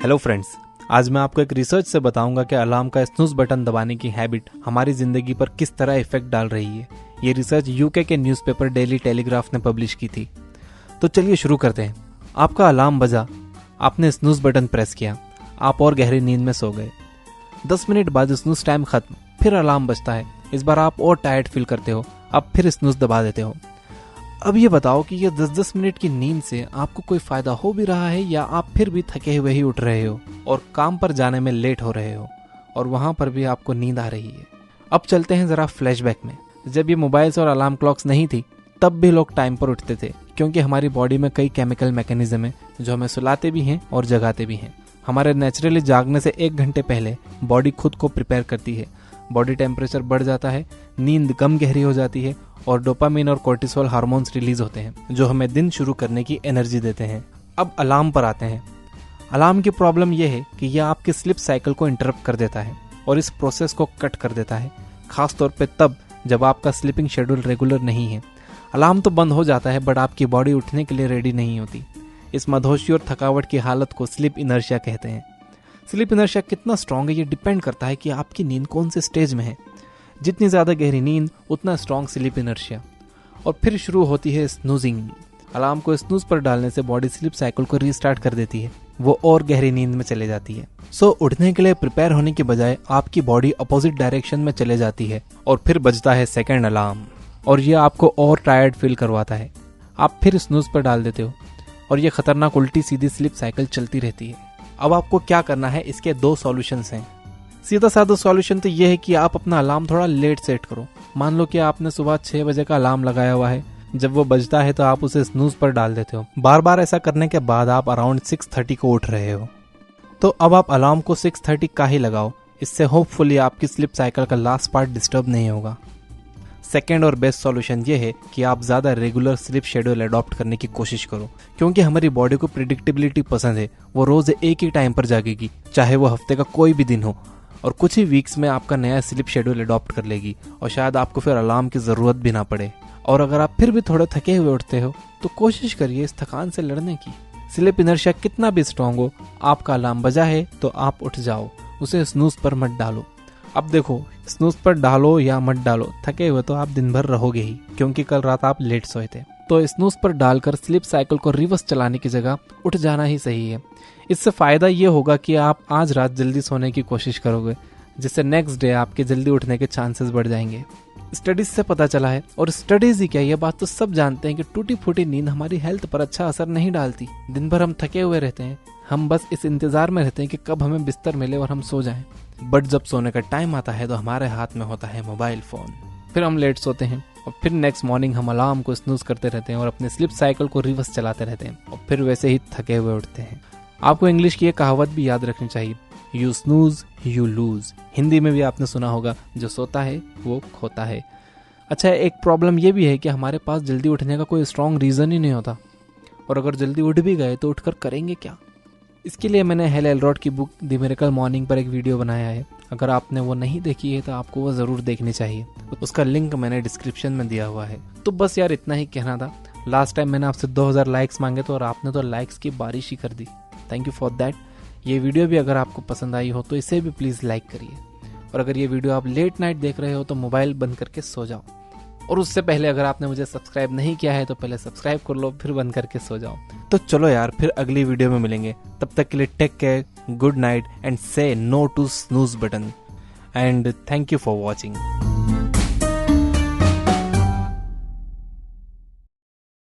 Hello friends, आज मैं आपको एक रिसर्च से बताऊंगा कि अलार्म का स्नूज बटन दबाने की हैबिट हमारी जिंदगी पर किस तरह इफेक्ट डाल रही है। ये रिसर्च यूके के न्यूज़पेपर डेली टेलीग्राफ ने पब्लिश की थी। तो चलिए शुरू करते हैं। आपका अलार्म बजा, आपने स्नूज बटन प्रेस किया, आप और गहरी नींद में सो गए। 10 मिनट बाद स्नूज टाइम खत्म, फिर अलार्म बजता है। इस बार आप और टायर्ड फील करते हो, आप फिर स्नूज दबा देते हो। अब ये बताओ कि ये 10-10 मिनट की नींद से आपको कोई फायदा हो भी रहा है या आप फिर भी थके हुए ही उठ रहे हो और काम पर जाने में लेट हो रहे हो और वहां पर भी आपको नींद आ रही है। अब चलते हैं जरा फ्लैशबैक में। जब ये मोबाइल्स और अलार्म क्लॉक्स नहीं थी तब भी लोग टाइम पर उठते थे, क्योंकि हमारी बॉडी में कई केमिकल मैकेनिज्म है जो हमें सुलाते भी हैं और जगाते भी हैं। हमारे नेचुरली जागने से 1 घंटे पहले बॉडी खुद को प्रिपेयर करती है। बॉडी टेम्परेचर बढ़ जाता है, नींद कम गहरी हो जाती है और डोपामिन और कोर्टिसोल हार्मोन्स रिलीज होते हैं जो हमें दिन शुरू करने की एनर्जी देते हैं। अब अलार्म पर आते हैं। अलार्म की प्रॉब्लम यह है कि यह आपके स्लीप साइकिल को इंटरप्ट कर देता है और इस प्रोसेस को कट कर देता है, खासतौर पे तब जब आपका स्लीपिंग शेड्यूल रेगुलर नहीं है। अलार्म तो बंद हो जाता है बट आपकी बॉडी उठने के लिए रेडी नहीं होती। इस मदहोशी और थकावट की हालत को स्लीप इनर्शिया कहते हैं। स्लीप इनर्शिया कितना स्ट्रांग है ये डिपेंड करता है कि आपकी नींद कौन से स्टेज में है। जितनी ज़्यादा गहरी नींद उतना स्ट्रांग स्लीप इनर्शिया। और फिर शुरू होती है स्नूजिंग। अलार्म को स्नूज पर डालने से बॉडी स्लीप साइकिल को रीस्टार्ट कर देती है, वो और गहरी नींद में चले जाती है। सो उठने के लिए प्रिपेयर होने के बजाय आपकी बॉडी अपोजिट डायरेक्शन में चले जाती है और फिर बजता है सेकंड अलार्म और ये आपको और टायर्ड फील करवाता है। आप फिर स्नूज पर डाल देते हो और ये खतरनाक उल्टी सीधी स्लीप साइकिल चलती रहती है। अब आपको क्या करना है, इसके 2 सॉल्यूशंस हैं। सीधा साधा सॉल्यूशन तो यह है कि आप अपना अलार्म थोड़ा लेट सेट करो। मान लो कि आपने सुबह 6 बजे का अलार्म लगाया हुआ है, जब वो बजता है तो आप उसे स्नूज पर डाल देते हो। बार बार ऐसा करने के बाद आप अराउंड 6:30 को उठ रहे हो। तो अब आप अलार्म को 6:30 का ही लगाओ, इससे होपफुली आपकी स्लीप साइकिल का लास्ट पार्ट डिस्टर्ब नहीं होगा। सेकेंड और बेस्ट सॉल्यूशन ये है कि आप ज़्यादा रेगुलर स्लीप शेड्यूल अडॉप्ट करने की कोशिश करो, क्योंकि हमारी बॉडी को प्रिडिक्टेबिलिटी पसंद है। वो रोज एक ही टाइम पर जागेगी, चाहे वो हफ्ते का कोई भी दिन हो, और कुछ ही वीक्स में आपका नया स्लीप शेड्यूल अडॉप्ट कर लेगी और शायद आपको फिर अलार्म की ज़रूरत भी ना पड़े। और अगर आप फिर भी थोड़े थके हुए उठते हो तो कोशिश करिए इस थकान से लड़ने की। स्लीप इनर्शिया कितना भी स्ट्रांग हो, आपका अलार्म बजा है तो आप उठ जाओ, उसे स्नूज पर मत डालो। अब देखो, स्नूज पर डालो या मत डालो, थके हुए तो आप दिन भर रहोगे ही, क्योंकि कल रात आप लेट सोए थे। तो स्नूज पर डालकर स्लीप साइकिल को रिवर्स चलाने की जगह उठ जाना ही सही है। इससे फायदा ये होगा कि आप आज रात जल्दी सोने की कोशिश करोगे, जिससे नेक्स्ट डे आपके जल्दी उठने के चांसेस बढ़ जाएंगे। स्टडीज से पता चला है, और स्टडीज ही क्या, ये बात तो सब जानते हैं कि टूटी फूटी नींद हमारी हेल्थ पर अच्छा असर नहीं डालती। दिन भर हम थके हुए रहते हैं, हम बस इस इंतजार में रहते हैं कि कब हमें बिस्तर मिले और हम सो जाएं। बट जब सोने का टाइम आता है तो हमारे हाथ में होता है मोबाइल फोन। फिर हम लेट सोते हैं और फिर नेक्स्ट मॉर्निंग हम अलार्म को स्नूज करते रहते हैं और अपने स्लीप साइकिल को रिवर्स चलाते रहते हैं और फिर वैसे ही थके हुए उठते हैं। आपको इंग्लिश की एक कहावत भी याद रखनी चाहिए, you snooze you lose. Hindi में भी आपने सुना होगा, जो सोता है वो खोता है। अच्छा, एक प्रॉब्लम ये भी है कि हमारे पास जल्दी उठने का कोई स्ट्रॉन्ग रीज़न ही नहीं होता, और अगर जल्दी उठ भी गए तो उठकर करेंगे क्या। इसके लिए मैंने हेल एलरॉट की बुक द मिरेकल मॉर्निंग पर एक वीडियो बनाया है। अगर आपने वो नहीं देखी है तो आपको वो ज़रूर देखनी चाहिए, उसका लिंक मैंने डिस्क्रिप्शन में दिया हुआ है। तो बस यार, इतना ही कहना था। लास्ट टाइम मैंने आपसे 2000 लाइक्स मांगे तो, और आपने तो लाइक्स की बारिश ही कर दी। Thank you for that. ये वीडियो भी अगर आपको पसंद आई हो तो इसे भी प्लीज़ लाइक करिए। और अगर ये वीडियो आप लेट नाइट देख रहे हो तो मोबाइल बंद करके सो जाओ। और उससे पहले अगर आपने मुझे सब्सक्राइब नहीं किया है तो पहले सब्सक्राइब कर लो, फिर बंद करके सो जाओ। तो चलो यार, फिर अगली वीडियो में मिलेंगे। तब तक के लिए take care, good night and say no to snooze button. And thank you for watching.